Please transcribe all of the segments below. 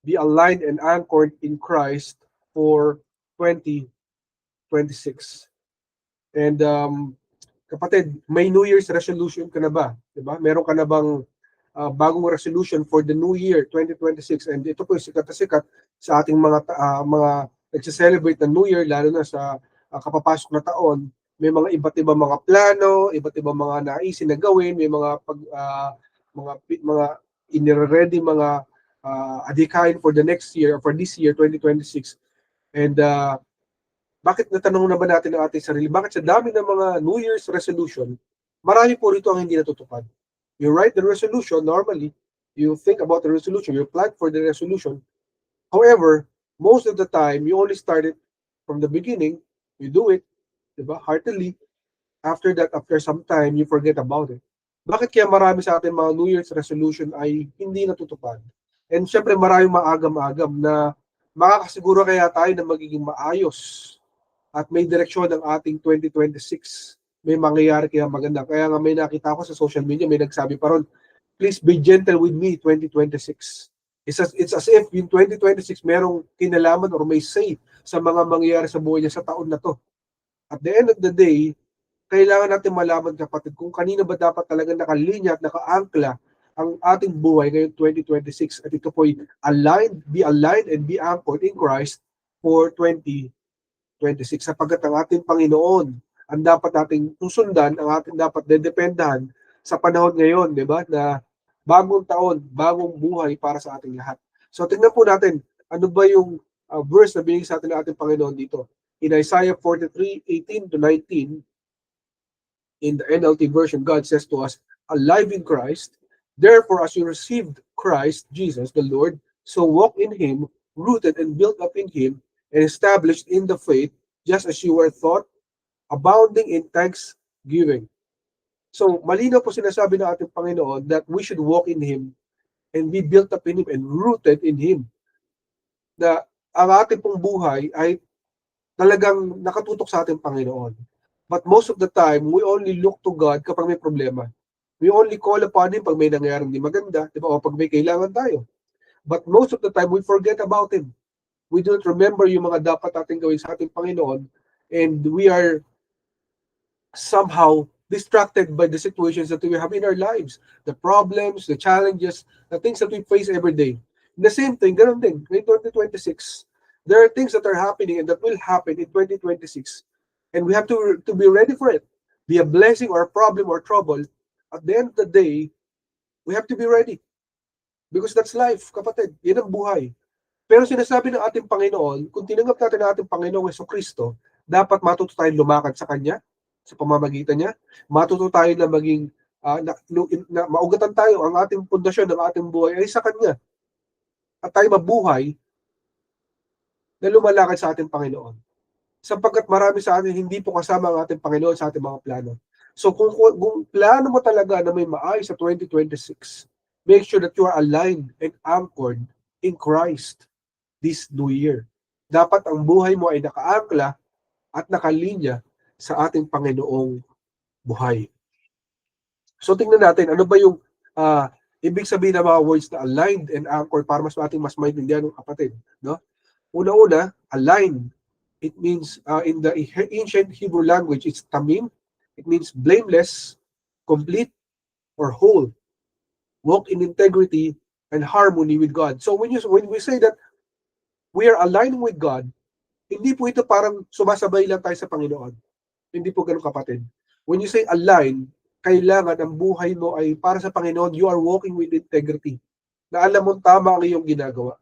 be aligned and anchored in Christ for 2026. And kapatid, may New Year's resolution ka na ba? Diba? Meron ka na bang bagong resolution for the new year 2026? And ito po yung sikat na sikat sa ating mga nagse-celebrate ng New Year, lalo na sa kapapasok na taon. May mga iba't ibang mga plano, iba't ibang mga naisin na gawin, may mga inire-ready mga adhikain for the next year, for this year 2026. And bakit natanong na ba natin ang ating sarili? Bakit sa dami ng mga New Year's resolution, marami po rito ang hindi natutupad? You write the resolution, normally, you think about the resolution, you plan for the resolution. However, most of the time, you only start it from the beginning, you do it, diba, heartily. After that, after some time, you forget about it. Bakit kaya marami sa ating mga New Year's resolution ay hindi natutupad? And syempre, maraming maagam-agam na makakasiguro kaya tayo na magiging maayos at may direksyon ng ating 2026. May mangyayari kaya maganda. Kaya nga may nakita ko sa social media, may nagsabi pa ron, please be gentle with me 2026. It's as if yung 2026 merong kinalaman or may say sa mga mangyayari sa buhay niya sa taon na to. At the end of the day, kailangan natin malaman, kapatid, kung kanina ba dapat talaga nakalinya at nakaangkla ang ating buhay ngayong 2026. At ito po ay be aligned and be anchored in Christ for 2026. Sapagkat ang ating Panginoon ang dapat nating susundan, ang ating dapat dedependahan sa panahon ngayon, di ba? Na bagong taon, bagong buhay para sa ating lahat. So tingnan po natin, ano ba yung verse na binigay sa atin ng ating Panginoon dito. In Isaiah 43:18-19, in the NLT version, God says to us, alive in Christ, therefore as you received Christ Jesus the Lord, so walk in Him, rooted and built up in Him, and established in the faith, just as you were taught, abounding in thanksgiving. So, malinaw po sinasabi ng ating Panginoon that we should walk in Him and be built up in Him and rooted in Him. Na ang ating pong buhay ay talagang nakatutok sa ating Panginoon. But most of the time, we only look to God kapag may problema. We only call upon Him pag may nangyayaring di maganda, di ba? O pag may kailangan tayo. But most of the time, we forget about Him. We don't remember yung mga dapat natin gawin sa ating Panginoon, and we are somehow distracted by the situations that we have in our lives, the problems, the challenges, the things that we face every day. The same thing, ganun din, in 2026. There are things that are happening and that will happen in 2026, and we have to be ready for it. Be a blessing or a problem or trouble, at the end of the day, we have to be ready. Because that's life, kapatid. Yan ang buhay. Pero sinasabi ng ating Panginoon, kung tinanggap natin ang ating Panginoong Jesucristo, dapat matuto tayong lumakad sa Kanya, sa pamamagitan niya. Matuto tayo na maging, maugatan tayo, ang ating pundasyon ng ating buhay ay sa Kanya. At tayo mabuhay na lumalakad sa ating Panginoon. Sapagkat marami sa atin, hindi po kasama ang ating Panginoon sa ating mga plano. So kung plano mo talaga na may maayos sa 2026, make sure that you are aligned and anchored in Christ this new year. Dapat ang buhay mo ay nakaangkla at nakalinya sa ating Panginoong buhay. So tingnan natin, ano ba yung ibig sabihin ng mga words na aligned and anchored para mas maintindihan ng kapatid. No? Una-una, aligned. It means, in the ancient Hebrew language, it's tamim. It means blameless, complete, or whole. Walk in integrity and harmony with God. So when we say that we are aligning with God, hindi po ito parang sumasabay lang tayo sa Panginoon. Hindi po ganun, kapatid. When you say align, kailangan ang buhay mo ay para sa Panginoon, you are walking with integrity. Na alam mo tama ang iyong ginagawa.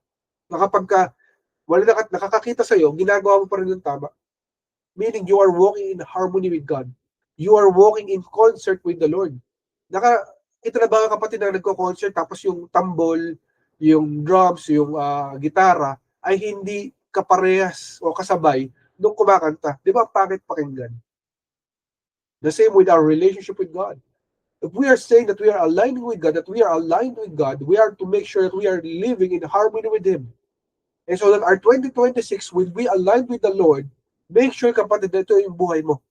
Na kapag nakakakita sa iyo, ginagawa mo pa rin yung tama. Meaning you are walking in harmony with God. You are walking in concert with the Lord. Ito na ba, kapatid, na nagko-concert tapos yung tambol, yung drums, yung gitara ay hindi kaparehas o kasabay nung kumakanta? Di ba pangit pakinggan? The same with our relationship with God. If we are saying that we are aligning with God, that we are aligned with God, we are to make sure that we are living in harmony with Him. And so that our 2026 will be aligned with the Lord. Make sure, kapatid, na ito yung buhay mo.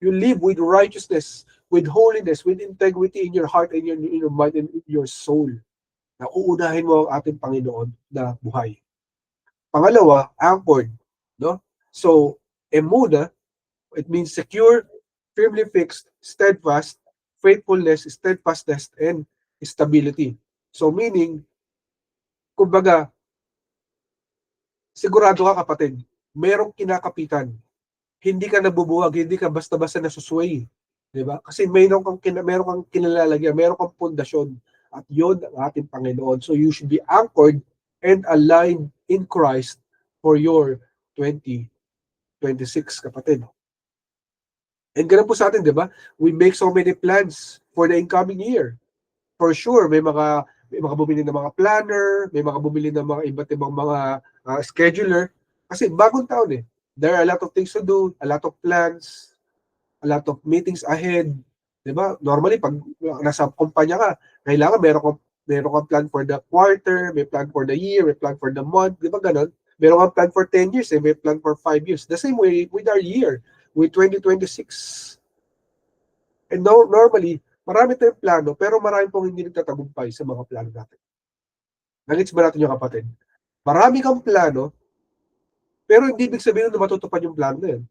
You live with righteousness, with holiness, with integrity in your heart and in your mind and in your soul. na uunahin mo ang ating Panginoon na buhay. Pangalawa, anchored. No? So, emuna, it means secure, firmly fixed, steadfast, faithfulness, steadfastness, and stability. So, meaning, kumbaga, sigurado ka kapatid, merong kinakapitan. Hindi ka nabubuwag, hindi ka basta-basta nasusway. Diba? Kasi meron kang kinalalagyan, meron kang pundasyon. At yun ang ating Panginoon. So you should be anchored and aligned in Christ for your 2026, kapatid. And ganun po sa atin, di ba? We make so many plans for the incoming year. For sure, may mga bumili ng mga planner, may mga bumili ng mga iba't ibang mga scheduler. Kasi bagong taon eh. There are a lot of things to do, a lot of plans, a lot of meetings ahead. Diba? Normally, pag nasa kumpanya ka, kailangan meron kang plan for the quarter, may plan for the year, may plan for the month. Diba ganon? Meron kang plan for 10 years, may plan for 5 years. The same way with our year, with 2026. And normally, marami tayong plano, pero marami pong hindi nagtatagumpay sa mga plano natin. Nagits ba natin yung kapatid? Marami kang plano, pero hindi ibig sabihin na matutupad yung plano na yun.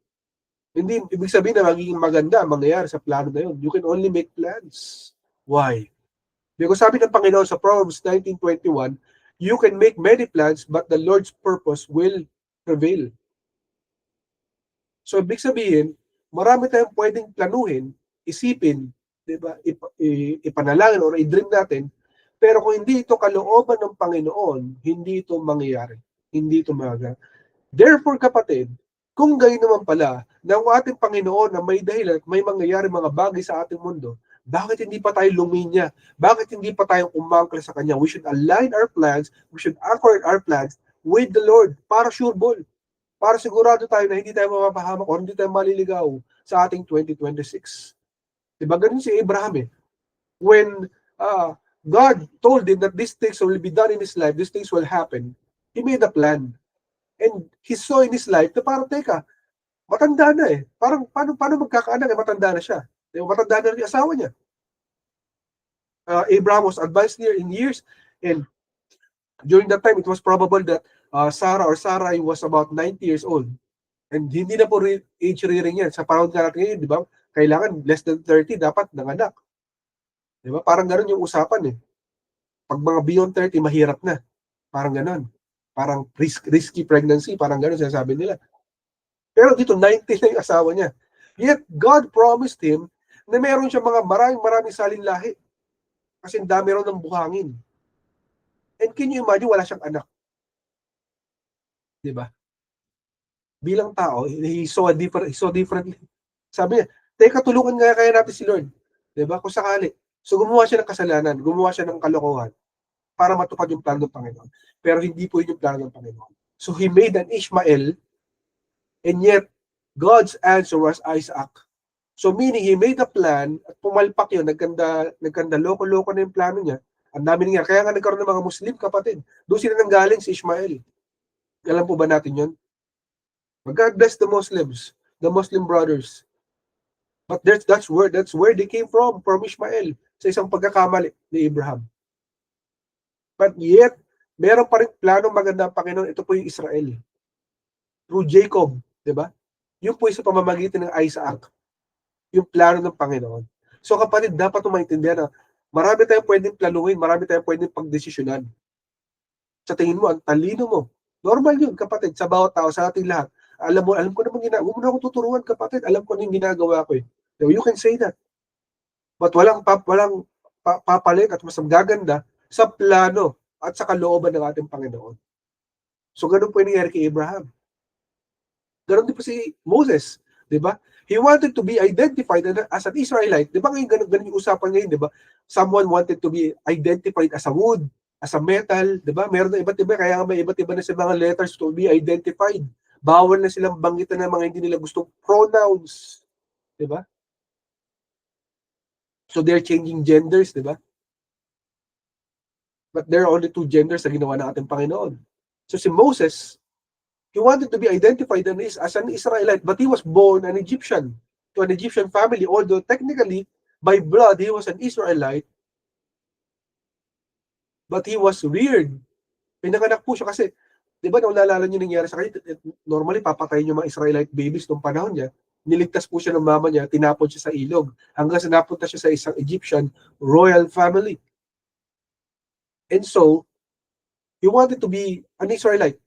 Hindi ibig sabihin na magiging maganda ang mangyayari sa plano na yun. You can only make plans. Why? Because sabi ng Panginoon sa Proverbs 19:21, you can make many plans, but the Lord's purpose will prevail. So ibig sabihin, marami tayong pwedeng planuhin, isipin, di ba, ipanalangin o i-dream natin, pero kung hindi ito kalooban ng Panginoon, hindi ito mangyayari. Hindi ito mangyayari. Therefore, kapatid, kung gayon naman pala, na ang ating Panginoon na may dahilan at may mangyayari mga bagay sa ating mundo, bakit hindi pa tayo luminya? Bakit hindi pa tayo umangkla sa Kanya? We should align our plans, we should anchor our plans with the Lord para sure ball. Para sigurado tayo na hindi tayo mapapahamak o hindi tayo maliligaw sa ating 2026. Diba? Ganun si Abraham eh. When God told him that these things will be done in his life, these things will happen, he made a plan. And he saw in his life na parang, teka, matanda na eh. Parang, paano magkakaanak eh, matanda na siya. Matanda na rin yung asawa niya. Abraham was advanced in years, and during that time, it was probable that Sarai was about 90 years old. And hindi na po age rearing yan. Sa panahon natin ngayon, di ba? Kailangan less than 30, dapat nanganak. Di ba? Parang gano'n yung usapan eh. Pag mga beyond 30, mahirap na. Parang gano'n. Parang risky pregnancy, parang gano'n sinasabi nila. Pero dito, 90 na yung asawa niya. Yet, God promised him na meron siya mga maraming salin lahi. Kasi dami raw ng buhangin. And can you imagine, wala siyang anak. Diba? Bilang tao, he saw differently. Sabi niya, teka, tulungan nga kaya natin si Lord. Diba? Kung sakali. So, gumawa siya ng kasalanan, gumawa siya ng kalokohan para matupad yung plano ng Panginoon. Pero hindi po yun yung plano ng Panginoon. So, he made an Ishmael, and yet, God's answer was Isaac. So meaning, he made a plan, at pumalpak yun, nagkanda loko-loko na yung plano niya. Ang dami niya. Kaya nga nagkaroon ng mga Muslim, kapatid. Doon sila nanggaling si Ishmael. Alam po ba natin yun? God bless the Muslims, the Muslim brothers. But that's where they came from Ishmael, sa isang pagkakamali ni Abraham. But yet, meron pa rin plano maganda ang Panginoon. Ito po yung Israel. Through Jacob, di ba? Yung po sa pamamagitan ng Isaac, yung plano ng Panginoon. So kapatid, dapat maintindihan na marami tayong pwedeng planuhin, marami tayong pwedeng pagdesisyonan. Sa tingin mo, ang talino mo. Normal yun, kapatid, sa bawat tao, sa ating lahat. Alam ko naman ginagawa. Huwag mo na akong tuturuan, kapatid. Alam ko na yung ginagawa ko eh. So, you can say that. But walang papalit at mas gaganda sa plano at sa kalooban ng ating Panginoon. So ganun po yung nangyari kay Abraham. Ganun din po si Moses. Diba? He wanted to be identified as an Israelite. Diba ngayon ganun yung usapan ngayon, diba? Someone wanted to be identified as a wood, as a metal, diba? Meron na iba't iba, kaya may iba't iba na sa mga letters to be identified. Bawal na silang banggitan ng mga hindi nila gustong pronouns. Diba? So they're changing genders, diba? But there are only two genders na ginawa ng ating Panginoon. So si Moses, he wanted to be identified as an Israelite, but he was born an Egyptian, to an Egyptian family, although technically, by blood, he was an Israelite. But he was reared. Pinanganak po siya kasi, di ba, naalala niyo nangyari sa kanya, normally papatayin yung mga Israelite babies noong panahon niya. Niligtas po siya ng mama niya, tinapon siya sa ilog, hanggang sa napunta siya sa isang Egyptian royal family. And so, he wanted to be an Israelite.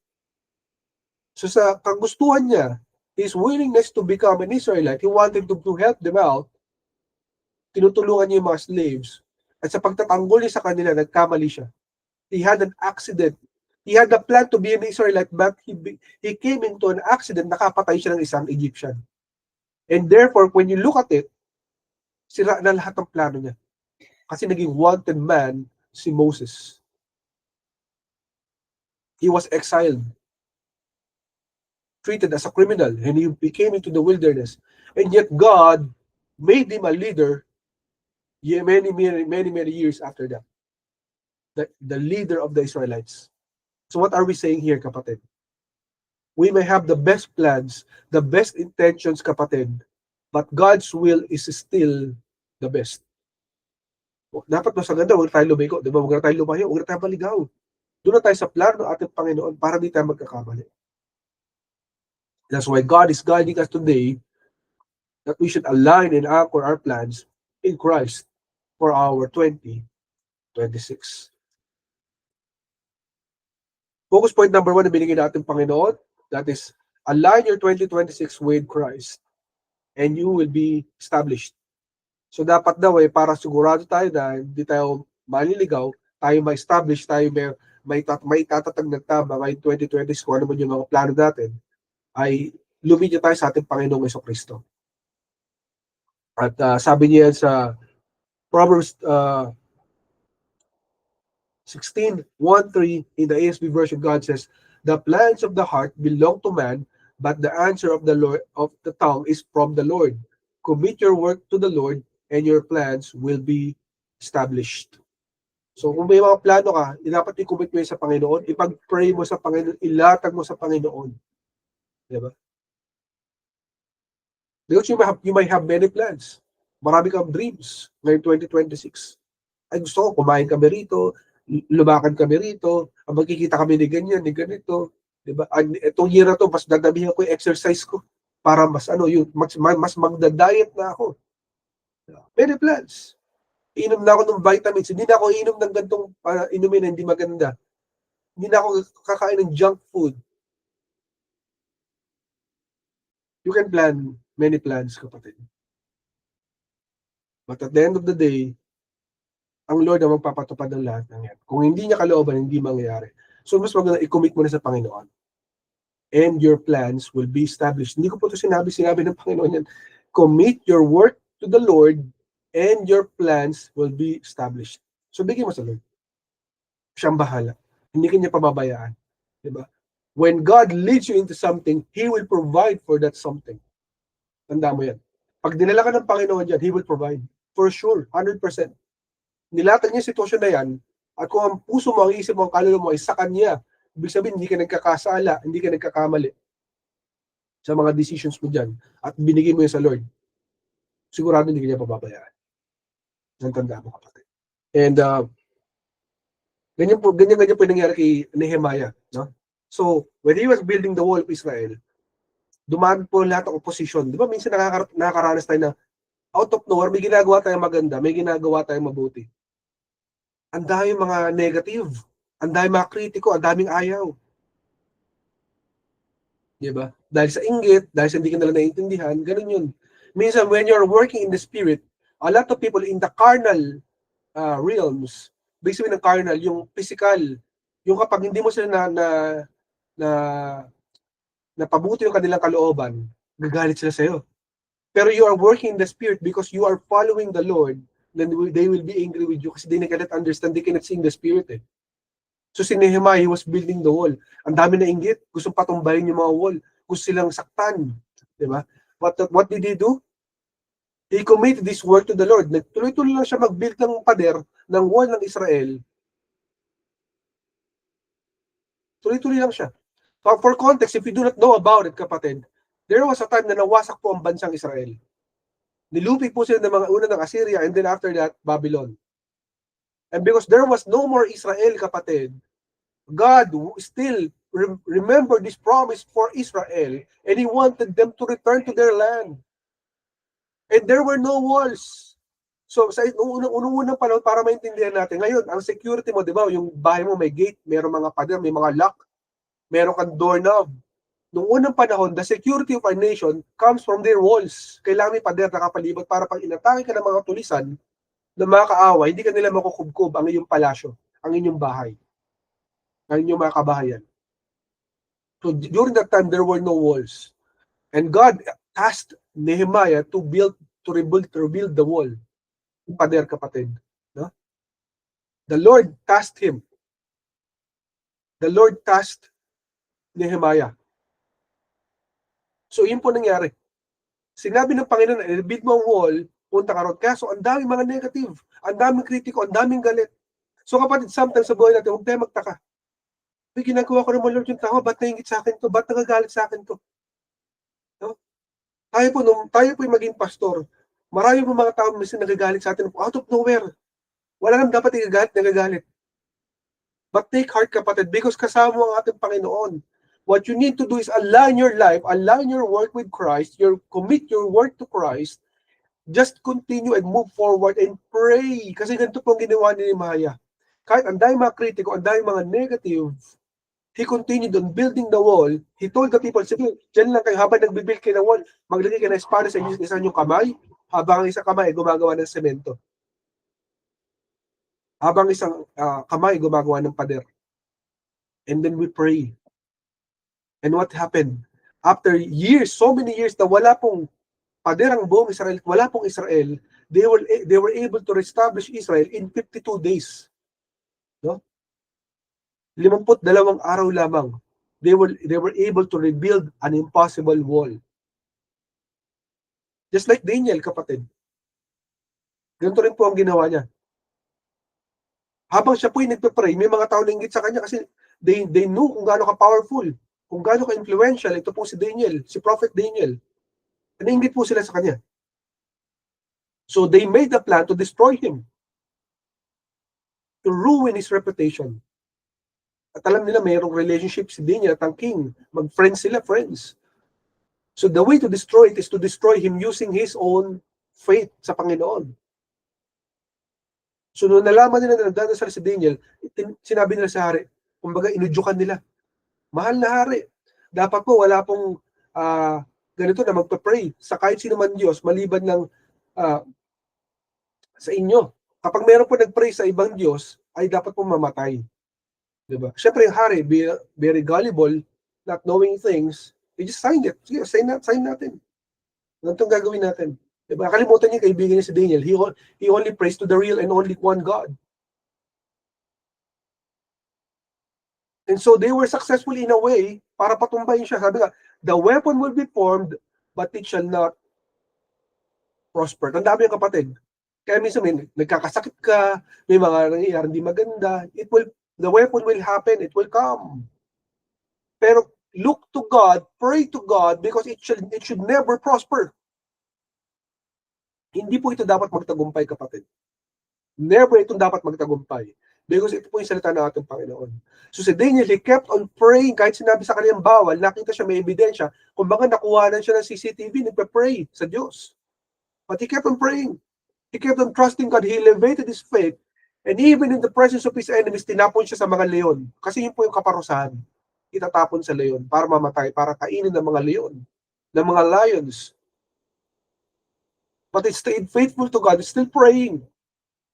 So sa kagustuhan niya, his willingness to become an Israelite, he wanted to help them out, tinutulungan niya yung mga slaves, at sa pagtatanggol niya sa kanila, nagkamali siya. He had an accident. He had a plan to be an Israelite, but he came into an accident, nakapatay siya ng isang Egyptian. And therefore, when you look at it, sira na lahat ng plano niya. Kasi naging wanted man si Moses. He was exiled, treated as a criminal, and he became into the wilderness. And yet God made him a leader many years after that. The leader of the Israelites. So what are we saying here, kapatid? We may have the best plans, the best intentions, kapatid, but God's will is still the best. Dapat mas maganda, huwag tayo lumiko, di ba? Huwag tayo lumayo, huwag tayo maligaw. Doon na tayo sa plano ng ating Panginoon para di tayo magkakamali. That's why God is guiding us today that we should align and anchor our plans in Christ for our 2026. Focus point number 1 na binigay natin Panginoon, that is, align your 2026 with Christ and you will be established. So dapat daw para sigurado tayo na hindi tayo maliligaw, tayo ma-establish, tayo may tatatag ng tama, may 2026, kung ano man yung mga plano natin, ay lumilya tayo sa ating Panginoong Jesucristo. At sabi niya sa Proverbs 16:1-3 in the ASB version, God says, "The plans of the heart belong to man, but the answer of the Lord of the tongue is from the Lord. Commit your work to the Lord, and your plans will be established." So kung may mga plano ka, dapat i-commit mo sa Panginoon, ipag-pray mo sa Panginoon, ilatag mo sa Panginoon. Diba? Because you might have many plans. Marami kang dreams ngayong 2026. Ay, gusto ko, kumain kami rito, lumakan kami rito, magkikita kami ni ganyan, ni ganito. Diba? Itong year na to, mas dadamihan ko yung exercise ko para mas magda-diet na ako. Many plans. Inom na ako ng vitamins. Hindi na ako inom ng gantong inumin na hindi maganda. Hindi na ako kakain ng junk food. You can plan many plans, kapatid. But at the end of the day, ang Lord ang magpapatupad ng lahat ng yan. Kung hindi niya kalooban, hindi mangyayari. So mas maganda i-commit mo na sa Panginoon. And your plans will be established. Hindi ko po ito sinabi ng Panginoon yan. Commit your work to the Lord and your plans will be established. So bigyan mo sa Lord. Siyang bahala. Hindi kanya pababayaan. Diba? When God leads you into something, He will provide for that something. Tanda mo yan. Pag dinala ka ng Panginoon dyan, He will provide. For sure, 100%. Nilatag niya yung sitwasyon na yan, at kung ang puso mo, ang isip mo, ang kaluluwa mo ay sa Kanya, ibig sabihin, hindi ka nagkakasala, hindi ka nagkakamali sa mga decisions mo dyan, at binigay mo yun sa Lord, sigurado hindi ka niya pababayaan. Tanda mo, kapatid. And ganyan po nangyari kay Nehemiah. No? So, when he was building the wall of Israel, dumaan po lahat ng opposition. Di ba minsan nakakaranas tayo na out of nowhere, may ginagawa tayong maganda, may ginagawa tayong mabuti. Ang daming mga negative, ang daming mga kritiko, ang daming ayaw. Diba? Dahil sa inggit, dahil sa hindi ka nila naiintindihan, ganun yun. Minsan, when you're working in the spirit, a lot of people in the carnal realms, basically ng carnal, yung physical, yung kapag hindi mo sila napabuti yung kanilang kalooban, gagalit sila sa'yo. Pero you are working in the spirit because you are following the Lord, then they will be angry with you kasi they cannot understand, they cannot sing the spirit. So si Nehemiah, he was building the wall. Ang dami na inggit, gusto patumbayin yung mga wall, gusto silang saktan. Diba? What did he do? He committed this work to the Lord. Tuloy-tuloy lang siya mag-build ng pader ng wall ng Israel. Tuloy-tuloy lang siya. For context, if you do not know about it, kapatid, there was a time na nawasak po ang bansang Israel. Nilupi po sila ng mga una ng Assyria and then after that, Babylon. And because there was no more Israel, kapatid, God still remembered this promise for Israel, and He wanted them to return to their land. And there were no walls. So sa unang panahon, para maintindihan natin, ngayon, ang security mo, di ba, yung bahay mo may gate, mayroong mga pader, may mga lock, meron kang doorknob. Noong unang panahon, the security of our nation comes from their walls. Kailangan may pader nakapalibot para pag inatake ka ng mga tulisan, ng mga kaaway, hindi ka nila makukubkob ang iyong palasyo, ang inyong bahay, ang inyong mga kabahayan. So during that time, there were no walls. And God tasked Nehemiah to rebuild the wall. Pader, kapatid. No? The Lord tasked him. The Lord tasked Nehemiah. So yun po nangyari. Sinabi ng Panginoon, rebuild mo ang wall, punta ka ron. Kaya so ang daming mga negative, ang daming kritiko, ang daming galit. So kapatid, sometimes sa buhay natin, huwag tayo magtaka. May ginagawa ko naman Lord yung tao, ba't naingit sa akin to? Ba't nagagalit sa akin to? No? Tayo po yung maging pastor. Marami po mga tao minsan nagagalit sa atin out of nowhere. Wala nang dapat nagagalit. But take heart, kapatid, because kasama ang ating Panginoon. What you need to do is align your life, align your work with Christ, commit your work to Christ, just continue and move forward and pray. Kasi ganito po ang ginawa ni Nehemiah. Kahit ang dahil mga kritiko, ang dahil mga negative, he continued on building the wall. He told the people, sige, dyan lang kayo, habang nagbibuild kayo ng wall, maglagay kayo ng espada sa inyong kamay, habang ang isang kamay gumagawa ng semento. Habang isang kamay gumagawa ng pader. And then we pray. And what happened? After years, so many years na wala pong pader ang buong Israel, wala pong Israel, they were able to reestablish Israel in 52 days. No? 52 araw lamang. They were able to rebuild an impossible wall. Just like Daniel, kapatid. Ganito rin po ang ginawa niya. Habang siya po yung nagpe-pray, may mga tao na inggit sa kanya kasi they knew kung gaano ka-powerful, kung gaano ka-influential. Ito po si Daniel, si Prophet Daniel. Nainggit po sila sa kanya. So they made a plan to destroy him, to ruin his reputation. At alam nila mayroong relationship si Daniel at ang king. Mag-friends sila, friends. So the way to destroy it is to destroy him using his own faith sa Panginoon. So nung nalaman nila na nagdadasal si Daniel, sinabi nila sa hari, kumbaga inudyukan nila. Mahal na hari, dapat po wala pong ganito na magpa-pray sa kahit sino man Diyos, maliban lang sa inyo. Kapag meron po nag-pray sa ibang Diyos, ay dapat po mamatay. Diba? Siyempre yung hari, very gullible, not knowing things, he just signed it. Sige, sign natin. Ganitong gagawin natin. Diba? Kalimutan niyo kaibigan niya si Daniel. He only prays to the real and only one God. And so they were successful in a way para patumbayin siya. Sabi nga, the weapon will be formed, but it shall not prosper. Tandaan mo yung kapatid. Kaya minsan nagkakasakit ka, may mga nangyayari hindi maganda. The weapon will happen, it will come. Pero look to God, pray to God, because it should never prosper. Hindi po ito dapat magtagumpay, kapatid. Never itong dapat magtagumpay. Because ito po yung salita ng ating Panginoon. So si Daniel, he kept on praying, kahit sinabi sa kanyang bawal, nakita siya may ebidensya, kung baka nakuhanan siya ng CCTV, nagpa-pray sa Diyos. But he kept on praying. He kept on trusting God. He elevated his faith. And even in the presence of his enemies, tinapon siya sa mga leon. Kasi yun po yung kaparusahan. Itatapon sa leon para mamatay, para kainin ng mga leon, ng mga lions. But he stayed faithful to God. He's still praying.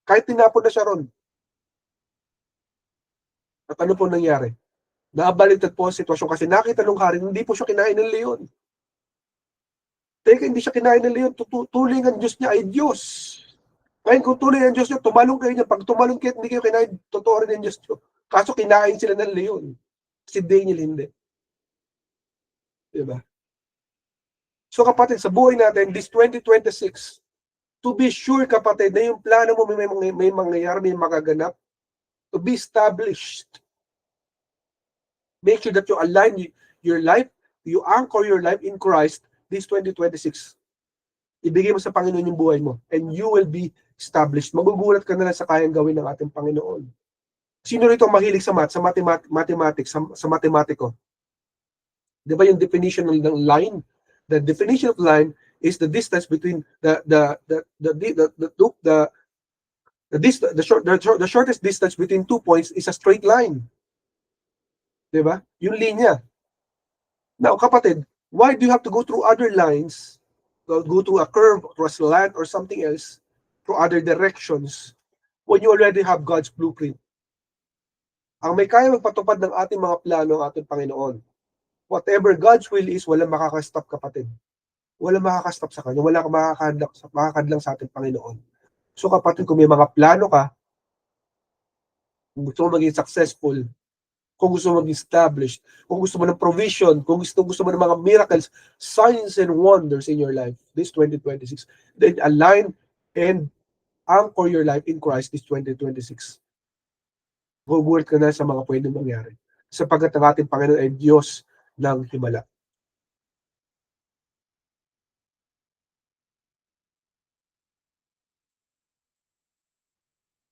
Kahit tinapon na siya ron. At ano po nangyari? Nabaliktad po ang sitwasyon kasi nakita nung hari, hindi po siya kinain ng leon. Teka, hindi siya kinain ng leon. Tuling ang Diyos niya ay Diyos. Ngayon, kung tuloy ang Diyos nyo, tumalong kayo niya. Pag tumalong kayo, hindi kayo kinain, totoo rin ang Diyos nyo. Kaso kinain sila ng leon. Si Daniel hindi. Diba? So kapatid, sa buhay natin, this 2026, to be sure kapatid, na yung plano mo may mangyayari, may magaganap, to be established. Make sure that you align your life, you anchor your life in Christ this 2026. Ibigay mo sa Panginoon yung buhay mo and you will be established. Magugulat ka na lang sa kayang gawin ng ating Panginoon. Sino rito ang mahilig sa math, sa mathematics, sa matematiko? Di ba yung definition ng line? The definition of line is the distance between the shortest distance between 2 points is a straight line. Di ba? Yung linya. Now, kapatid, why do you have to go through other lines, go through a curve, through a slant, or something else, through other directions, when you already have God's blueprint? Ang may kaya magpatupad ng ating mga plano ng ating Panginoon. Whatever God's will is, walang makakastop, kapatid. Walang makakastop sa Kanya. Walang makakadlang sa ating Panginoon. So kapatid, kung may mga plano ka, kung gusto mo maging successful, kung gusto mo maging established, kung gusto mo ng provision, kung gusto mo ng mga miracles, signs and wonders in your life, this 2026, then align and anchor your life in Christ this 2026. Gugulat ka na sa mga pwedeng mangyari. Sapagkat ang ating Panginoon ay Diyos ng himala.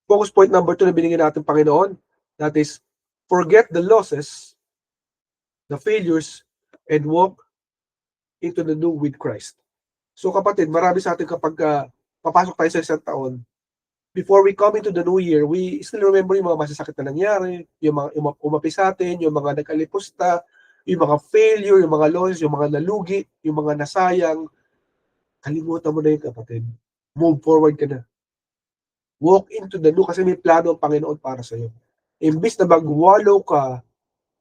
Focus point number 2 na binigyan natin Panginoon, that is, forget the losses, the failures, and walk into the new with Christ. So kapatid, marami sa atin kapag papasok tayo sa isang taon, before we come into the new year, we still remember yung mga masasakit na nangyari, yung mga umapi sa atin, yung mga nag-alipusta, yung mga failure, yung mga losses, yung mga nalugi, yung mga nasayang. Kalimutan mo na yun, kapatid. Move forward ka na. Walk into the new kasi may plano ang Panginoon para sa iyo. Imbis na mag-wallow ka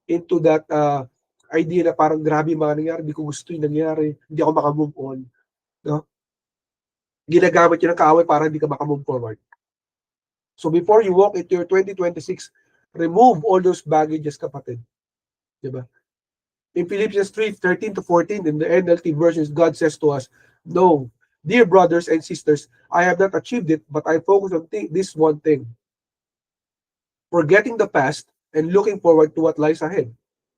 into that idea na parang grabe yung mga nangyari, hindi ko gusto yung nangyari, hindi ako makamove on. No? Ginagamit yun ng kaaway para hindi ka makamove forward. So before you walk into your 2026, remove all those baggages, kapatid. Diba? In Philippians 3:13-14, in the NLT versions, God says to us, no, dear brothers and sisters, I have not achieved it, but I focus on this one thing. Forgetting the past and looking forward to what lies ahead.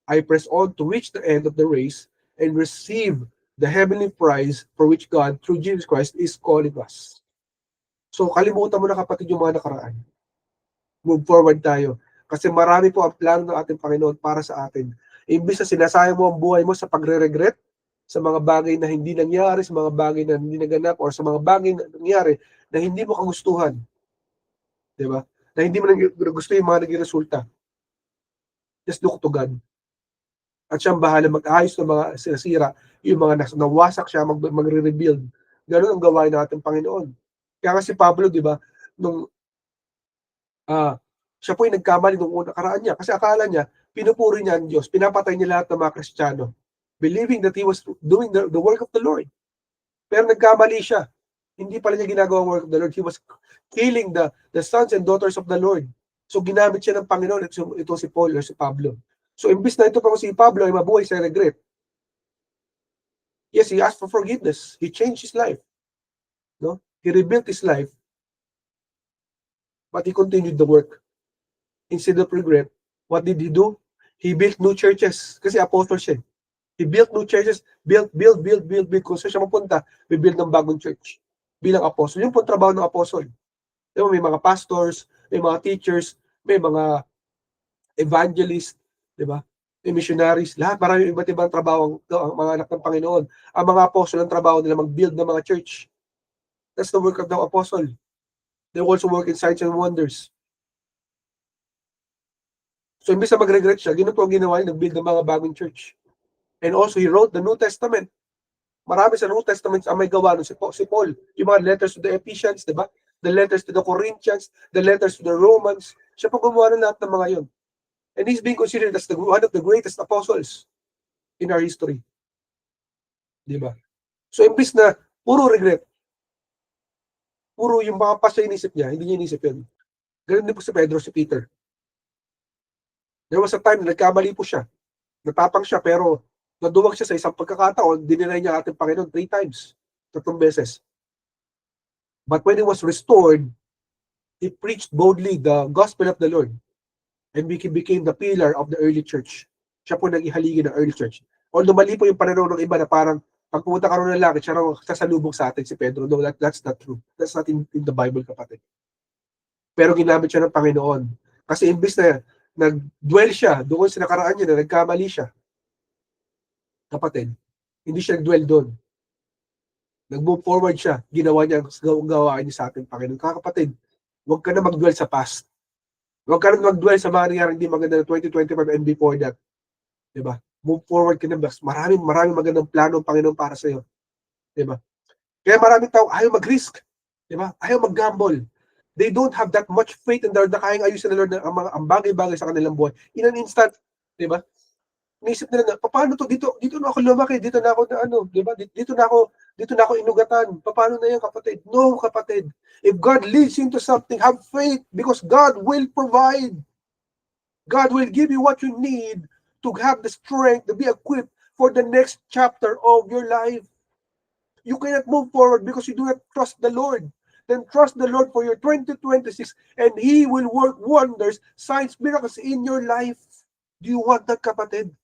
I press on to reach the end of the race and receive the heavenly prize for which God, through Jesus Christ, is calling us. So kalimutan mo na, kapatid, yung mga nakaraan. Move forward tayo. Kasi marami po ang plano ng ating Panginoon para sa atin. Imbis na sinasayang mo ang buhay mo sa pagre-regret, sa mga bagay na hindi nangyari, sa mga bagay na hindi naganap, or sa mga bagay na nangyari na hindi mo kagustuhan. Diba? Na hindi mo gusto yung mga naging resulta. Just look to God. At siyang bahala mag-ayos ng mga sinasira, yung mga nawasak siya, magre-rebuild. Ganun ang gawain ng ating Panginoon. Kaya nga si Pablo, di ba, nung siya po yung nagkamali nung unang karaan niya. Kasi akala niya, pinupuri niya ang Diyos. Pinapatay niya lahat ng mga Kristiyano. Believing that he was doing the work of the Lord. Pero nagkamali siya. Hindi pala niya ginagawa ang work of the Lord. He was killing the sons and daughters of the Lord. So ginamit siya ng Panginoon. Ito si Paul or si Pablo. So imbis na ito pa si Pablo ay mabuhay sa regret. Yes, he asked for forgiveness. He changed his life. No? He rebuilt his life. But he continued the work. Instead of regret, what did he do? He built new churches. Kasi apostle siya. He built new churches. Build. Kung saan siya mapunta, build ng bagong church. Bilang apostle. Yung po trabaho ng apostle. Diba, may mga pastors, may mga teachers, may mga evangelists, diba? May missionaries. Lahat, marami iba't ibang trabaho ang mga anak ng Panginoon. Ang mga apostle, ang trabaho nila mag-build ng mga church. That's the work of the apostle. They also work in signs and wonders. So, imbis na mag-regret siya, gano'n po ang ginawa niya, nag-build ng mga bagong church. And also, he wrote the New Testament. Marami sa New Testament ang may gawa nun si Paul. Yung mga letters to the Ephesians, diba? The letters to the Corinthians, the letters to the Romans. Siya po gumawa ng lahat ng mga yun. And he's being considered as one of the greatest apostles in our history. Diba? So, imbis na puro regret, puro yung mga past na inisip niya, hindi niya inisip yun. Ganun din po si Pedro, si Peter. There was a time na nagkamali po siya. Natapang siya, pero naduwag siya sa isang pagkakataon, dininay niya ating Panginoon 3 times. 3 beses. But when he was restored, he preached boldly the gospel of the Lord. And became the pillar of the early church. Siya po nag-ihaligi ng early church. Although mali po yung pananaw ng iba na parang Pag pumunta ka rin ng langit, siya raw sasalubong sa atin si Pedro. No, that's not true. That's not in the Bible, kapatid. Pero ginamit siya ng Panginoon. Kasi imbis na nag-dwell siya doon sa nakaraan niya na nagkamali siya, kapatid, hindi siya nag-dwell doon. Nag-move forward siya. Ginawa niya ang gawain niya sa ating Panginoon. Kapatid, huwag ka na mag-dwell sa past. Huwag ka na mag-dwell sa mga nangyari hindi maganda na 2025 and before that. Diba? Move forward ka na. Maraming magandang plano ng Panginoon para sa iyo. Diba? Kaya maraming tao ayaw mag-risk. Diba? Ayaw mag-gamble. They don't have that much faith in the Lord na kayang ayusin ng Lord ang bagay-bagay sa kanilang buhay. In an instant, diba? Naisip nila na, paano to? Dito na ako lumaki, dito na ako na ano, diba? Dito na ako inugatan. Paano na yan, kapatid? No, kapatid. If God leads you into something, have faith because God will provide. God will give you what you need to have the strength to be equipped for the next chapter of your life. You cannot move forward because you do not trust the Lord. Then trust the Lord for your 2026 and He will work wonders, signs, miracles in your life. Do you want that, kapatid?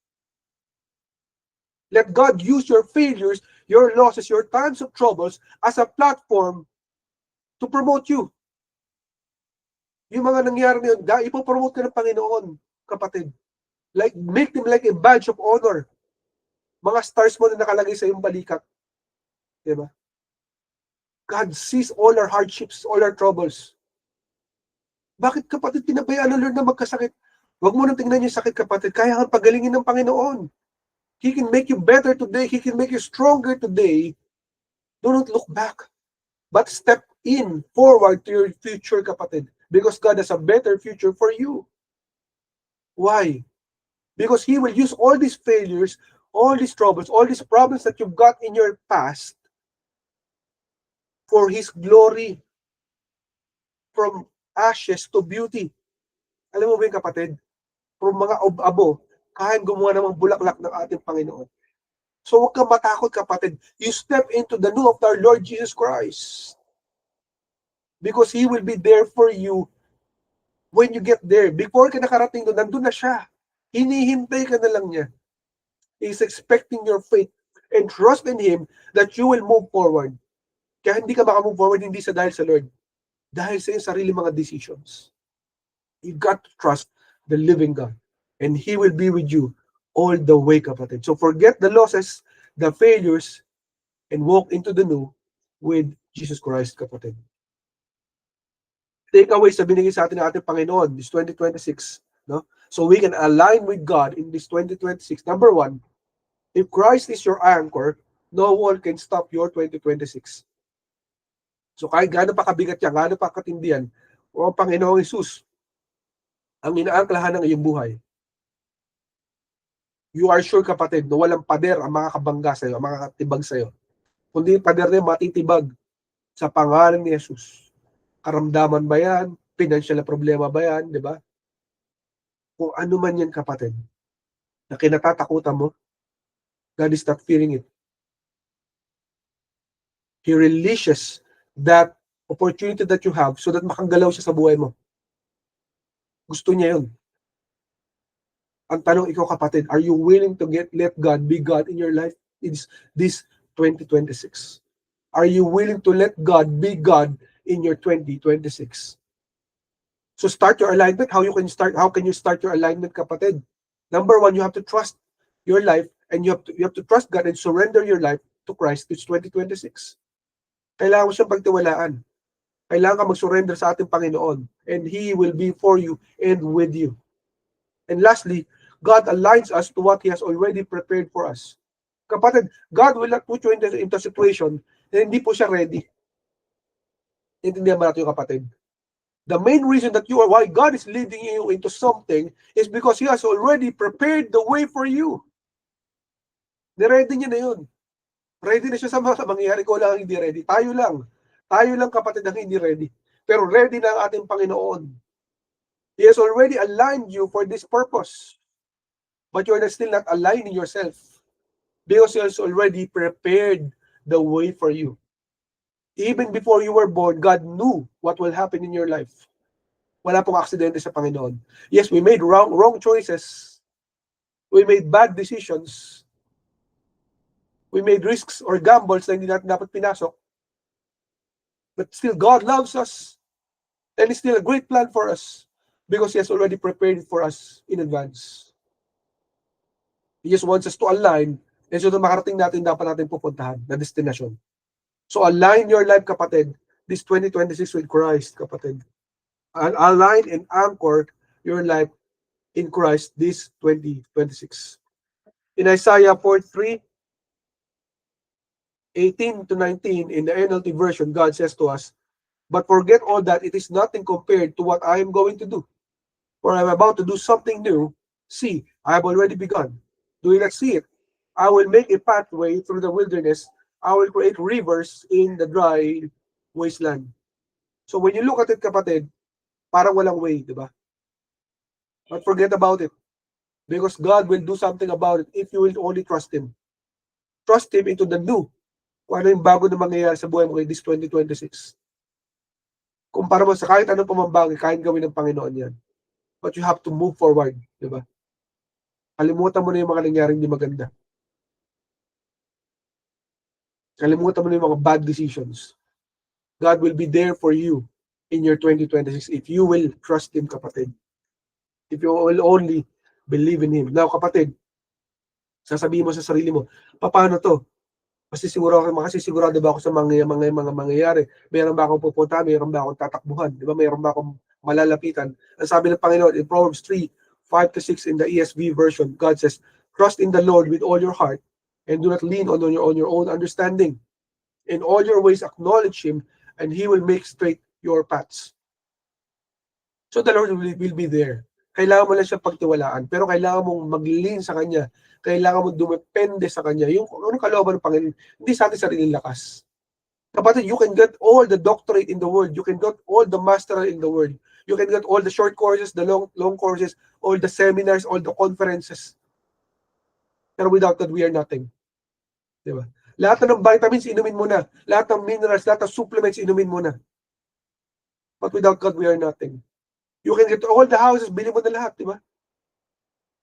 Let God use your failures, your losses, your times of troubles as a platform to promote you. Yung mga nangyari na yun, ipopromote ka ng Panginoon, kapatid. Like, make them like a badge of honor. Mga stars mo na nakalagay sa iyong balikat. Diba? God sees all our hardships, all our troubles. Bakit, kapatid, pinabayaan ng Lord na magkasakit? Huwag mo nang tingnan yung sakit, kapatid. Kaya kang pagalingin ng Panginoon. He can make you better today. He can make you stronger today. Do not look back. But step in forward to your future, kapatid. Because God has a better future for you. Why? Because He will use all these failures, all these troubles, all these problems that you've got in your past for His glory. From ashes to beauty. Alam mo ba yung kapatid? From mga abo, kayang gumawa ng mga bulaklak ng ating Panginoon. So huwag kang matakot, kapatid. You step into the new of our Lord Jesus Christ. Because He will be there for you when you get there. Before ka nakarating doon, nandun na siya. Hinihintay ka na lang niya. He's expecting your faith and trust in Him that you will move forward. Kaya hindi ka makamove forward, hindi sa dahil sa Lord. Dahil sa iyong sarili mga decisions. You got to trust the living God. And He will be with you all the way, kapatid. So forget the losses, the failures, and walk into the new with Jesus Christ, kapatid. Takeaways na binigay sa atin ng ating Panginoon this 2026. No? So we can align with God in this 2026. Number one, if Christ is your anchor, no one can stop your 2026. So kahit gaano pa kabigat yan, gaano pa katindihan, o Panginoong Hesus, ang inaangklahan ng iyong buhay. You are sure, kapatid, na walang pader ang mga kabangga sa iyo, ang mga katibag sa iyo. Kundi pader na matitibag sa pangalan ni Jesus. Karamdaman ba yan? Financial na problema ba yan? Di ba? Kung ano man yan, kapatid, na kinatatakutan mo, God is not fearing it. He releases that opportunity that you have so that makagalaw siya sa buhay mo. Gusto niya yun. Ang tanong, ikaw, kapatid, are you willing to let God be God in your life in this 2026? Are you willing to let God be God in your 2026? So start your alignment. How can you start your alignment, kapatid? Number one, you have to trust your life and you have to trust God and surrender your life to Christ this 2026. Kailangan mo siyang pagtiwalaan. Kailangan ka mag-surrender sa ating Panginoon and He will be for you and with you. And lastly, God aligns us to what He has already prepared for us. Kapatid, God will not put you into a situation na hindi po siya ready. Intindihan ba natin yung kapatid? The main reason that why God is leading you into something is because He has already prepared the way for you. Niready niya na yun. Ready na siya sa mga mangyayari, ko lang hindi ready. Tayo lang, kapatid, ang hindi ready. Pero ready na ang ating Panginoon. He has already aligned you for this purpose. But you are still not aligning yourself. Because He has already prepared the way for you. Even before you were born, God knew what will happen in your life. Wala pong aksidente sa Panginoon. Yes, we made wrong choices. We made bad decisions. We made risks or gambles na hindi natin dapat pinasok. But still, God loves us. And it's still a great plan for us because He has already prepared it for us in advance. He just wants us to align and so na makarating natin dapat natin pupuntahan na destination. So align your life, kapatid, this 2026 with Christ, kapatid. Align and anchor your life in Christ this 2026. In Isaiah 43, 18 to 19, in the NLT version, God says to us, "But forget all that, it is nothing compared to what I am going to do. For I am about to do something new. See, I have already begun. Do you not see it? I will make a pathway through the wilderness. I will create rivers in the dry wasteland." So when you look at it, kapatid, parang walang way, di ba? But forget about it. Because God will do something about it if you will only trust Him. Trust Him into the new. Kung ano yung bago na mangyayari sa buhay mo this 2026. Kumpara mo sa kahit anong pumambagi, kahit gawin ng Panginoon yan. But you have to move forward, di ba? Kalimutan mo na yung mga nangyaring di maganda. Kalimutan mo na yung mga bad decisions. God will be there for you in your 2026 if you will trust Him, kapatid. If you will only believe in Him. Now, kapatid, sasabihin mo sa sarili mo, paano to? Masisigurado ba ako sa mga mangyayari? Mayroon ba akong pupunta? Mayroon ba akong tatakbuhan? Di ba? Mayroon ba akong malalapitan? Ang sabi ng Panginoon in Proverbs 3, 5-6 in the ESV version, God says, "Trust in the Lord with all your heart and do not lean on your own understanding. In all your ways acknowledge Him and He will make straight your paths." So the Lord will be there. Kailangan mo lang siyang pagtiwalaan, pero kailangan mong mag-lean sa Kanya. Kailangan mong dumepende sa Kanya. Yung anong kalooban ng Panginoon, hindi sa ating sariling lakas. Kapatid, you can get all the doctorate in the world. You can get all the masteral in the world. You can get all the short courses, the long courses, all the seminars, all the conferences. Pero without that, we are nothing. Diba? Lahat ng vitamins, inumin mo na. Lahat ng minerals, lahat ng supplements, inumin mo na. But without God, we are nothing. You can get all the houses, bilhin mo na lahat, di ba?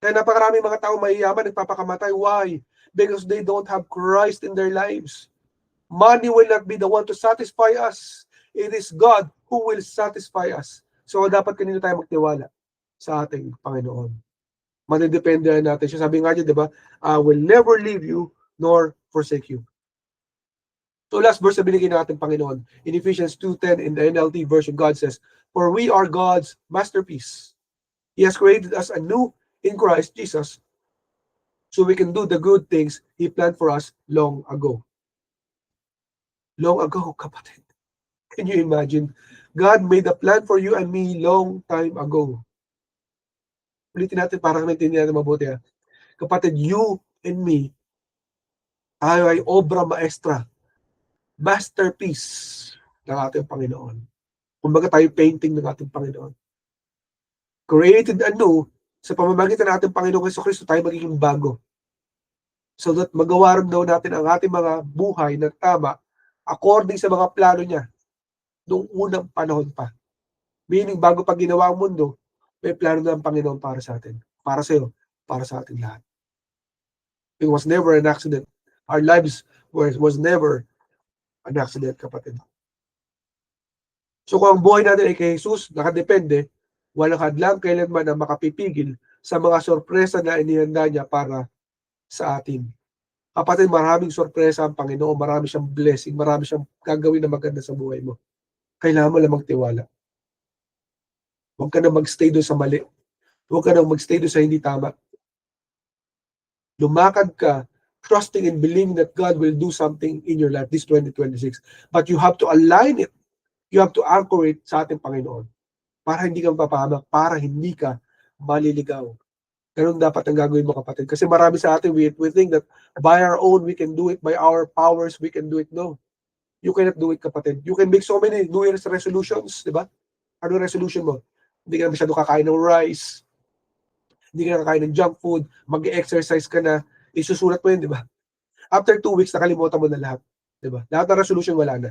Kaya napakarami mga tao mayayaman, nagpapakamatay. Why? Because they don't have Christ in their lives. Money will not be the one to satisfy us. It is God who will satisfy us. So dapat kanino tayo magtiwala? Sa ating Panginoon. Madidepende natin siya. Sabi nga niya, di ba? I will never leave you nor forsake you. So last verse na binigay natin, Panginoon, in Ephesians 2:10 in the NLT version, God says, "For we are God's masterpiece. He has created us anew in Christ Jesus so we can do the good things He planned for us long ago." Long ago, kapatid. Can you imagine? God made a plan for you and me long time ago. Ulitin natin para maintindihan natin mabuti. Kapatid, you and me ay obra maestra. Masterpiece ng ating Panginoon. Kumbaga tayo painting ng ating Panginoon. Created anew, sa pamamagitan ng ating Panginoong Jesucristo, tayo magiging bago. So that magawa rin daw natin ang ating mga buhay na tama according sa mga plano niya noong unang panahon pa. Meaning, bago pa ginawa ang mundo, may plano na ang Panginoon para sa atin. Para sa iyo, para sa ating lahat. It was never an accident. Our lives was never an accident, kapatid. So kung ang buhay natin ay kay Jesus, nakadepende, walang hadlang kailanman na makapipigil sa mga sorpresa na inihanda niya para sa atin. Kapatid, maraming sorpresa ang Panginoon, marami siyang blessing, marami siyang gagawin na maganda sa buhay mo. Kailangan mo lang magtiwala. Huwag ka na magstay doon sa mali. Huwag ka na magstay doon sa hindi tama. Lumakad ka, trusting and believing that God will do something in your life this 2026. But you have to align it. You have to anchor it sa ating Panginoon. Para hindi ka mapapahamak, para hindi ka maliligaw. Ganun dapat ang gagawin mo, kapatid. Kasi marami sa atin, we think that by our own, we can do it. By our powers, we can do it. No. You cannot do it, kapatid. You can make so many New Year's resolutions, di ba? Ano resolution mo? Hindi ka na masyado kakain ng rice. Hindi ka na kakain ng junk food. Mag-exercise ka na. Isusulat mo yun, di ba? After 2 weeks, nakalimutan mo na lahat. Di ba? Lahat ng resolution, wala na.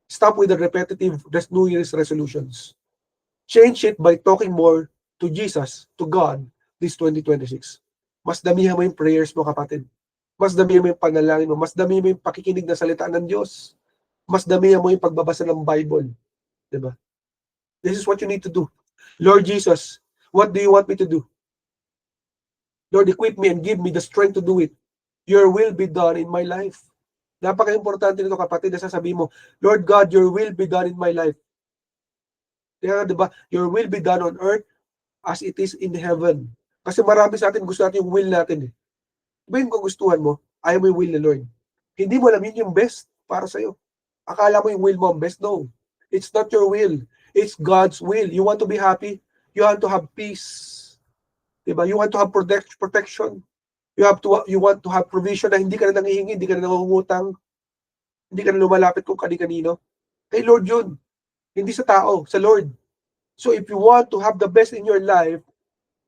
Stop with the repetitive New Year's resolutions. Change it by talking more to Jesus, to God, this 2026. Mas damihan mo yung prayers mo, kapatid. Mas damihan mo yung panalangin mo, mas damihan mo yung pakikinig ng salita ng Diyos, mas damihan mo yung pagbabasa ng Bible. Diba? This is what you need to do. Lord Jesus, what do you want me to do? Lord, equip me and give me the strength to do it. Your will be done in my life. Napaka-importante nito, kapatid, na sasabihin mo, Lord God, your will be done in my life. Kaya, diba, your will be done on earth as it is in heaven. Kasi marami sa atin gusto natin yung will natin. Diba yung kagustuhan mo, ayaw mo yung will ni Lord. Hindi mo alam yun yung best para sa'yo. Akala mo yung will mo ang best? No. It's not your will. It's God's will. You want to be happy? You want to have peace. Diba? You want to have protection. You want to have provision na hindi ka na nangihingi, hindi ka na nangungutang, hindi ka na lumalapit kung kani-kanino. Kay Lord yun. Hindi sa tao, sa Lord. So if you want to have the best in your life,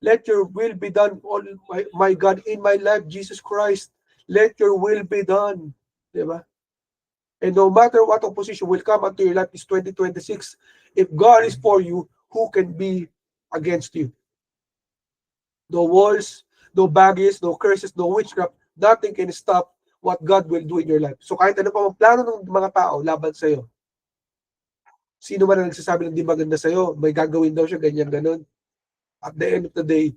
let your will be done, my God, in my life, Jesus Christ. Let your will be done. Diba? And no matter what opposition will come unto your life this 2026, if God is for you, who can be against you? No walls, no baggage, no curses, no witchcraft, nothing can stop what God will do in your life. So kahit ano pa ang plano ng mga tao laban sa'yo, sino man ang nagsasabi ng di maganda sa'yo, may gagawin daw siya, ganyan, ganon. At the end of the day,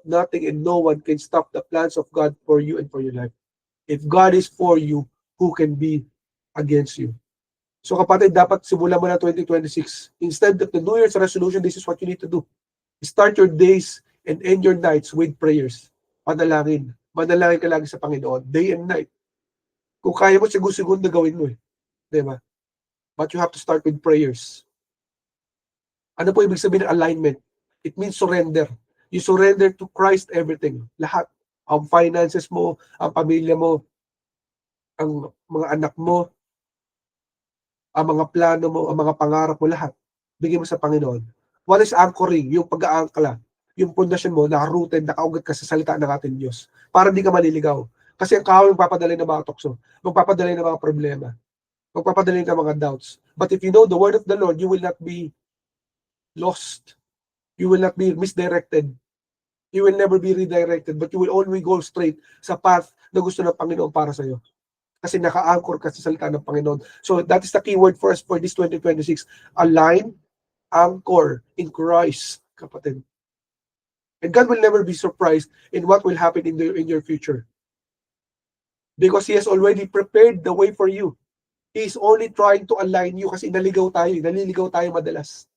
nothing and no one can stop the plans of God for you and for your life. If God is for you, who can be against you? So kapatid, dapat simulan mo na 2026. Instead of the New Year's resolution, this is what you need to do. Start your days and end your nights with prayers. Panalangin. Manalangin ka lagi sa Panginoon, day and night. Kung kaya mo, segundo gawin mo eh. Diba? But you have to start with prayers. Ano po ibig sabihin ng alignment? It means surrender. You surrender to Christ everything. Lahat. Ang finances mo, ang pamilya mo, ang mga anak mo, ang mga plano mo, ang mga pangarap mo, lahat. Bigyan mo sa Panginoon. What is anchoring? Yung pag-aangkla. Yung pundasyon mo, naka-rooted, nakaugat ka sa salita ng ating Diyos. Para hindi ka maliligaw. Kasi ang kahoy magpapadali ng mga tukso. Magpapadali ng mga problema. Magpapadali ng mga doubts. But if you know the word of the Lord, you will not be lost. You will not be misdirected. You will never be redirected, but you will always go straight sa path na gusto ng Panginoon para sa iyo. Kasi naka-anchor ka sa salita ng Panginoon. So that is the key word for us for this 2026. Align, anchor in Christ, kapatid. And God will never be surprised in what will happen in your future. Because He has already prepared the way for you. He is only trying to align you kasi naliligaw tayo madalas.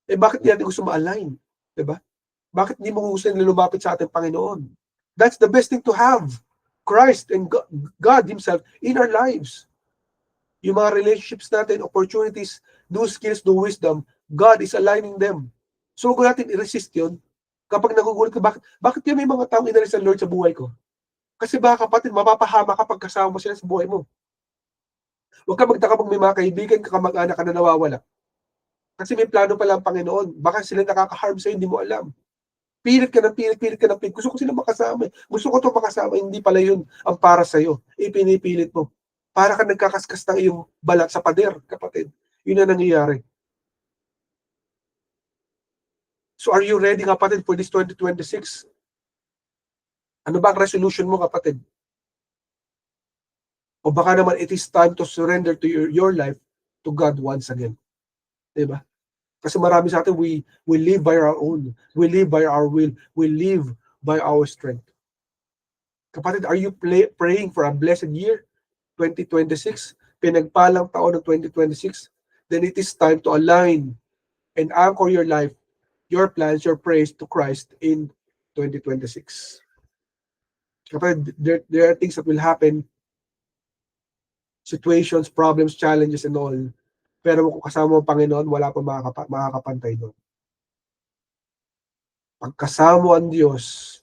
Eh bakit hindi natin gusto ma-align? Diba? Bakit hindi mo gusto na lumapit sa ating Panginoon? That's the best thing to have. Christ and God Himself in our lives. Yung mga relationships natin, opportunities, new skills, new wisdom, God is aligning them. So kung natin i-resist yun, kapag nagugulat ka, bakit kaya may mga taong inalis ng Lord sa buhay ko? Kasi baka kapatid, mapapahama kapag kasama mo sila sa buhay mo. Huwag ka magtaka pag may mga kaibigan, kamag-anak ka na nawawala. Kasi may plano pala ang Panginoon. Baka sila nakaka-harm sa'yo, hindi mo alam. Pilit ka ng pilit. Gusto ko sila makasama. Gusto ko ito makasama. Hindi pala yun ang para sa'yo. Ipinipilit mo. Para ka nagkakaskas ng iyong balat sa pader, kapatid. Yun ang nangyayari. So are you ready, kapatid, for this 2026? Ano ba ang resolution mo, kapatid? O baka naman it is time to surrender to your life to God once again. Diba? Kasi marami sa atin, we live by our own. We live by our will. We live by our strength. Kapatid, are you praying for a blessed year, 2026? Pinagpalang taon ng 2026? Then it is time to align and anchor your life, your plans, your praise to Christ in 2026. Kapatid, there are things that will happen, situations, problems, challenges, and all. Pero kung kasama mo ang Panginoon, wala pa makakapantay doon. Pag kasama mo ang Diyos,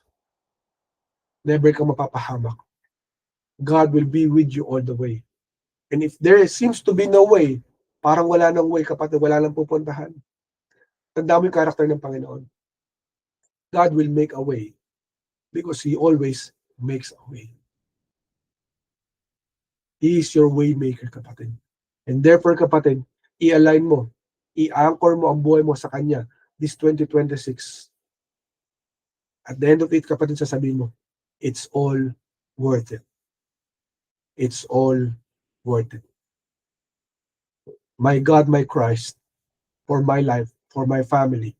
never kang mapapahamak. God will be with you all the way. And if there seems to be no way, parang wala nang way, kapatid, wala nang pupuntahan. Tandaan mo yung karakter ng Panginoon. God will make a way because He always makes a way. He is your way maker, kapatid. And therefore, kapatid, i-align mo, i-anchor mo ang buhay mo sa Kanya this 2026. At the end of it, kapatid, sasabihin mo, it's all worth it. It's all worth it. My God, my Christ, for my life, for my family,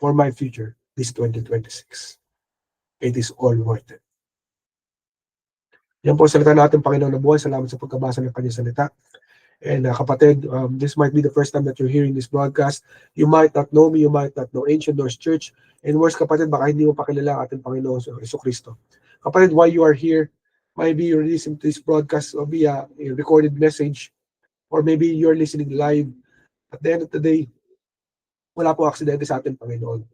for my future, this 2026. It is all worth it. Yan po salita natin, Panginoon na buhay. Salamat sa pagkabasa ng kanyang salita. And kapatid, this might be the first time that you're hearing this broadcast. You might not know me, you might not know Ancient Doors Church. And worse, kapatid, baka hindi mo pakilala ang ating Panginoon Jesucristo. Kapatid, while you are here, maybe you're listening to this broadcast via a recorded message, or maybe you're listening live. At the end of the day, wala po aksidente sa ating Panginoon.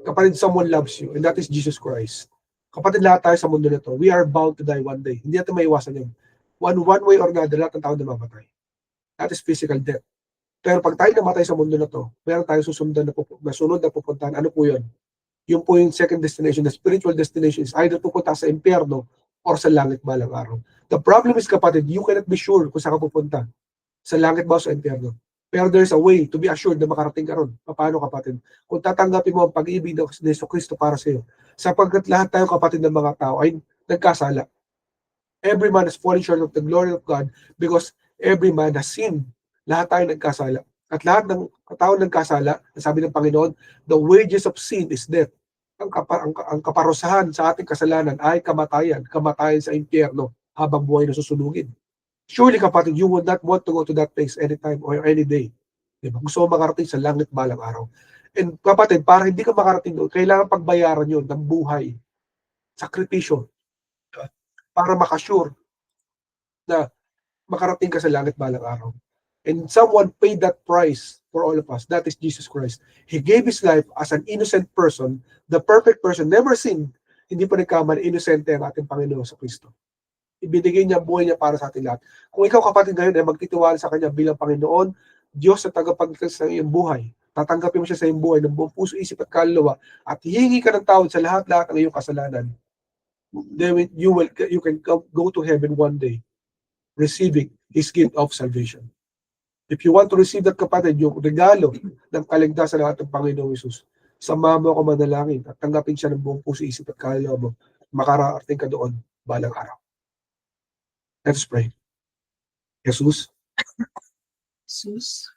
Kapatid, someone loves you, and that is Jesus Christ. Kapatid, lahat tayo sa mundo na to, we are bound to die one day. Hindi natin maiwasan yun. One way or another, lahat ng tao na mamatay. That is physical death. Pero pag tayo namatay sa mundo na to, meron tayong susundan na sunod na pupuntahan. Ano po yun? Yung po yung second destination, the spiritual destination is either pupunta sa impyerno or sa langit balang araw. The problem is, kapatid, you cannot be sure kung saan ka pupunta. Sa langit ba o sa impyerno? Pero there's a way to be assured na makarating ka ron. Paano, kapatid? Kung tatanggapin mo ang pag-ibig ng Jesucristo para sa iyo. Sapagkat lahat tayo, kapatid, ng mga tao ay nagkasala. Every man is falling short of the glory of God because every man has sinned. Lahat tayo nagkasala. At lahat ng tao nagkasala, sabi ng Panginoon, the wages of sin is death. Ang kaparusahan sa ating kasalanan ay kamatayan. Kamatayan sa impyerno habang buhay na susunugin. Surely, kapatid, you would not want to go to that place anytime or any day. Diba? Gusto mo makarating sa langit balang araw. And kapatid, para hindi ka makarating doon, kailangan pagbayaran yun ng buhay. Sakripisyo. Para makasure na makarating ka sa langit balang araw. And someone paid that price for all of us. That is Jesus Christ. He gave His life as an innocent person, the perfect person, never sinned. Hindi pa nagkamali, innocente ang ating Panginoon sa Kristo. Ibinigay niya ang buhay niya para sa ating lahat. Kung ikaw, kapatid, ngayon ay magtitiwala sa Kanya bilang Panginoon, Diyos na tagapagligtas ng iyong buhay, tatanggapin mo siya sa iyong buhay ng buong puso, isip at kaluluwa, at hihingi ka ng tawad sa lahat-lahat ng iyong kasalanan, then you can go to heaven one day, receiving His gift of salvation. If you want to receive that, kapatid, yung regalo ng kaligtasan ng ating Panginoong Hesus, samahan mo ako manalangin at tanggapin siya ng buong puso, isip at kaluluwa mo, makarating ka doon balang araw. Let's pray. Jesus,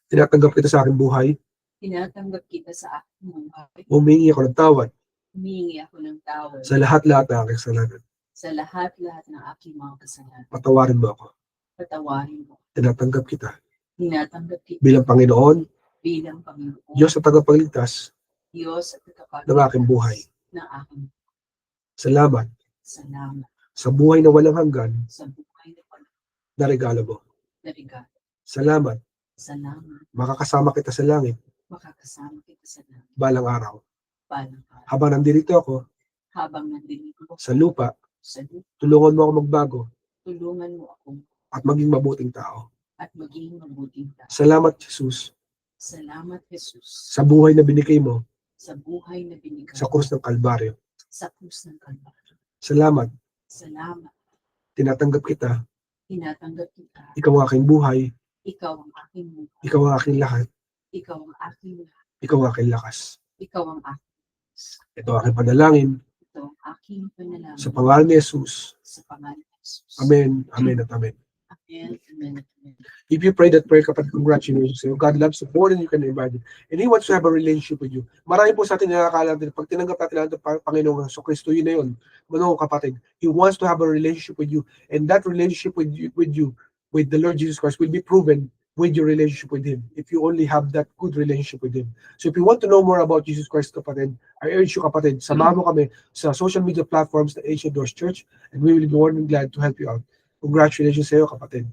tinatanggap kita sa aking buhay. Tinatanggap kita sa aking buhay. Humingi ako ng tawad. Humingi ako ng tawad. Sa lahat-lahat ng aking kasalanan. Sa lahat-lahat ng aking mga kasalanan. Patawarin mo ako. Patawarin mo. Tinatanggap kita. Tinatanggap kita. Bilang Panginoon. Bilang Panginoon. Diyos at tagapagligtas. Diyos at tagapagligtas. Ng aking buhay. Ng aking. Salamat. Salamat. Sa buhay na walang hanggan. Sa buhay na walang. Na regalo mo. Na regalo. Salamat. Salamat. Makakasama kita sa langit. Makakasama kita sa langit. Balang araw. Balang araw. Habang nandito ako. Habang nandito ako. Sa lupa. Sa lupa. Tulungan mo ako magbago. Tulungan mo ako. At maging mabuting tao. At maging mabuting tao. Salamat, Jesus. Salamat, Jesus. Sa buhay na binigay mo. Sa buhay na binigay. Sa krus ng Kalbaryo. Sa krus ng Kalbaryo. Salamat. Salamat. Tinatanggap kita. Tinatanggap kita. Ikaw ang aking buhay. Ikaw ang aking buhay. Ikaw ang aking lahat. Ikaw ang aking lahat. Ikaw ang aking lakas. Ikaw ang aking lakas. Ito ang aking panalangin. Ito ang aking panalangin. Sa pangalan ni Jesus. Sa pangalan ni Jesus. Amen. Amen at amen. Amen. Amen. Amen. If you pray that prayer, kapatid, congratulations. God loves you more than you can imagine. And He wants to have a relationship with you. Marami po sa atin nakakala natin, pag tinanggap natin ang Panginoong Jesucristo, yun na yun. Mga kapatid, He wants to have a relationship with you. And that relationship with the Lord Jesus Christ will be proven with your relationship with Him. If you only have that good relationship with Him. So if you want to know more about Jesus Christ, kapatid, I urge you, kapatid, samahan mo kami sa social media platforms ng Ancient Doors Church, and we will be more than glad to help you out. Congratulations sa iyo, kapatid.